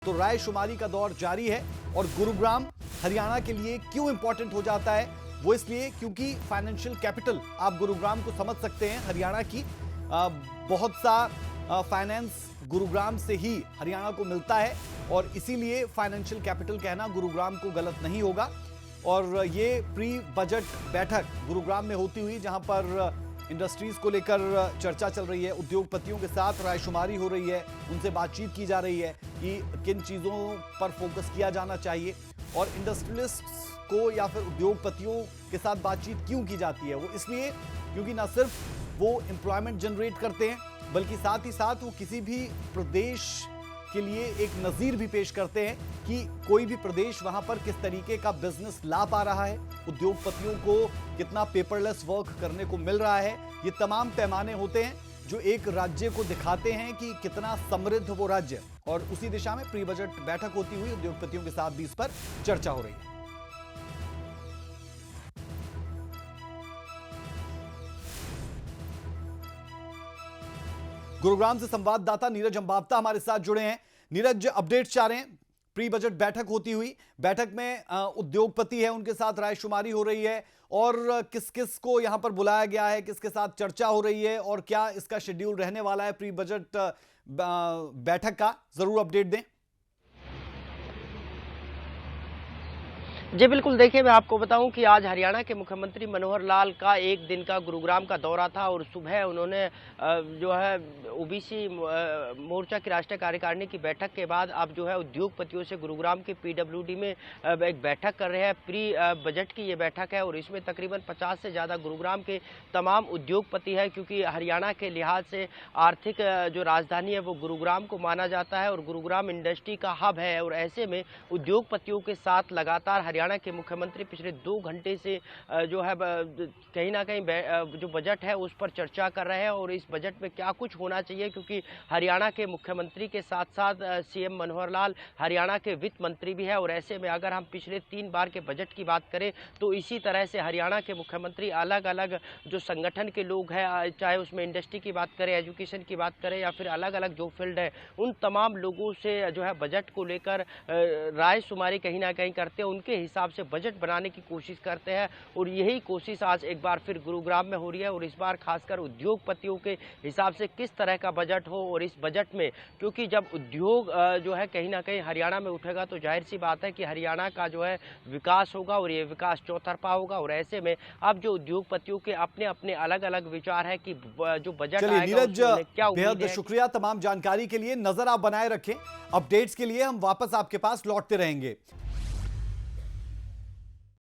तो रायशुमारी का दौर जारी है और गुरुग्राम हरियाणा के लिए क्यों इंपॉर्टेंट हो जाता है, वो इसलिए क्योंकि फाइनेंशियल कैपिटल आप गुरुग्राम को समझ सकते हैं हरियाणा की। बहुत सा फाइनेंस गुरुग्राम से ही हरियाणा को मिलता है और इसीलिए फाइनेंशियल कैपिटल कहना गुरुग्राम को गलत नहीं होगा। और ये प्री बजट बैठक गुरुग्राम में होती हुई, जहां पर इंडस्ट्रीज को लेकर चर्चा चल रही है, उद्योगपतियों के साथ रायशुमारी हो रही है, उनसे बातचीत की जा रही है कि किन चीज़ों पर फोकस किया जाना चाहिए और इंडस्ट्रियलिस्ट्स को या फिर उद्योगपतियों के साथ बातचीत क्यों की जाती है। वो इसलिए क्योंकि ना सिर्फ वो एम्प्लॉयमेंट जनरेट करते हैं, बल्कि साथ ही साथ वो किसी भी प्रदेश के लिए एक नज़ीर भी पेश करते हैं कि कोई भी प्रदेश वहां पर किस तरीके का बिजनेस ला पा रहा है, उद्योगपतियों को कितना पेपरलेस वर्क करने को मिल रहा है। ये तमाम पैमाने होते हैं जो एक राज्य को दिखाते हैं कि कितना समृद्ध वो राज्य है। और उसी दिशा में प्री बजट बैठक होती हुई उद्योगपतियों के साथ भी इस पर चर्चा हो रही है। गुरुग्राम से संवाददाता नीरज अंबावता हमारे साथ जुड़े हैं। नीरज, अपडेट चाह रहे हैं। प्री बजट बैठक होती हुई, बैठक में उद्योगपति है, उनके साथ रायशुमारी हो रही है और किस किस को यहां पर बुलाया गया है, किसके साथ चर्चा हो रही है और क्या इसका शेड्यूल रहने वाला है प्री बजट बैठक का, जरूर अपडेट दें। जी बिल्कुल, देखिए मैं आपको बताऊं कि आज हरियाणा के मुख्यमंत्री मनोहर लाल का एक दिन का गुरुग्राम का दौरा था और सुबह उन्होंने जो है ओबीसी मोर्चा की राष्ट्रीय कार्यकारिणी की बैठक के बाद अब जो है उद्योगपतियों से गुरुग्राम के पीडब्ल्यूडी में एक बैठक कर रहे हैं। प्री बजट की ये बैठक है और इसमें तकरीबन 50 से ज़्यादा गुरुग्राम के तमाम उद्योगपति हैं, क्योंकि हरियाणा के लिहाज से आर्थिक जो राजधानी है वो गुरुग्राम को माना जाता है और गुरुग्राम इंडस्ट्री का हब है। और ऐसे में उद्योगपतियों के साथ लगातार हरियाणा के मुख्यमंत्री पिछले 2 घंटे से जो है कहीं ना कहीं जो बजट है उस पर चर्चा कर रहे हैं और इस बजट में क्या कुछ होना चाहिए, क्योंकि हरियाणा के मुख्यमंत्री के साथ साथ सीएम मनोहर लाल हरियाणा के वित्त मंत्री भी है। और ऐसे में अगर हम पिछले 3 बार के बजट की बात करें तो इसी तरह से हरियाणा के मुख्यमंत्री अलग अलग जो संगठन के लोग हैं, चाहे उसमें इंडस्ट्री की बात करें, एजुकेशन की बात करें या फिर अलग अलग जो फील्ड है, उन तमाम लोगों से जो है बजट को लेकर रायशुमारी कहीं ना कहीं करते हैं, उनके हिसाब से बजट बनाने की कोशिश करते हैं। और यही कोशिश आज एक बार फिर गुरुग्राम में हो रही है और इस बार खासकर उद्योगपतियों के हिसाब से किस तरह का बजट हो। और इस बजट में क्योंकि जब उद्योग जो है कहीं ना कहीं हरियाणा में उठेगा तो जाहिर सी बात है कि हरियाणा का जो है विकास होगा और ये विकास चौतरफा होगा। और ऐसे में अब जो उद्योगपतियों के अपने अपने अलग अलग विचार है कि जो बजट आएगा नीरज, क्या बेहद शुक्रिया तमाम जानकारी के लिए। नजर आप बनाए रखें, अपडेट्स के लिए हम वापस आपके पास लौटते रहेंगे।